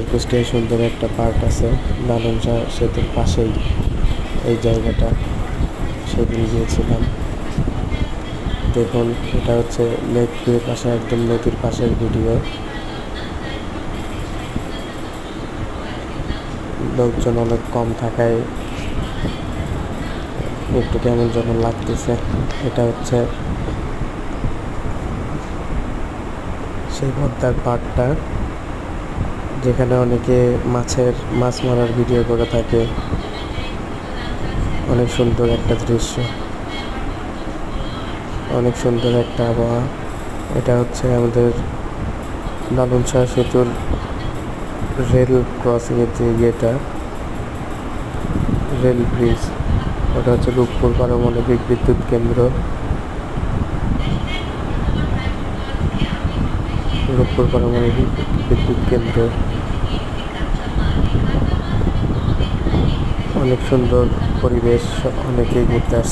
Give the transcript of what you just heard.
আমাদের কুষ্টিয়ায় সুন্দর একটা পার্ক আছে লালন শাহ সেতুর পাশেই এই জায়গাটা, সেদিন গিয়েছিলাম। দেখুন, এটা হচ্ছে লেক ভিউর পাশে, একদম নদীর পাশের ভিডিও। লোকজন অনেক কম থাকায় একটু কেমন যখন লাগতেছে। এটা হচ্ছে সেই পদ্মার পাড়টা, যেখানে অনেকে মাছ মারার ভিডিও করে থাকে। অনেক সুন্দর একটা দৃশ্য, অনেক সুন্দর একটা আবহাওয়া। এটা হচ্ছে আমাদের লালন শাহ সেতুর রেল ক্রসিংয়ের যে রেল ব্রিজ, ওটা হচ্ছে রূপপুর পারমাণবিক বিদ্যুৎ কেন্দ্র। রূপপুর পারমাণবিক বিদ্যুৎ কেন্দ্র অনেক সুন্দর পরিবেশ, অনেকেই ঘুরতে আসছে।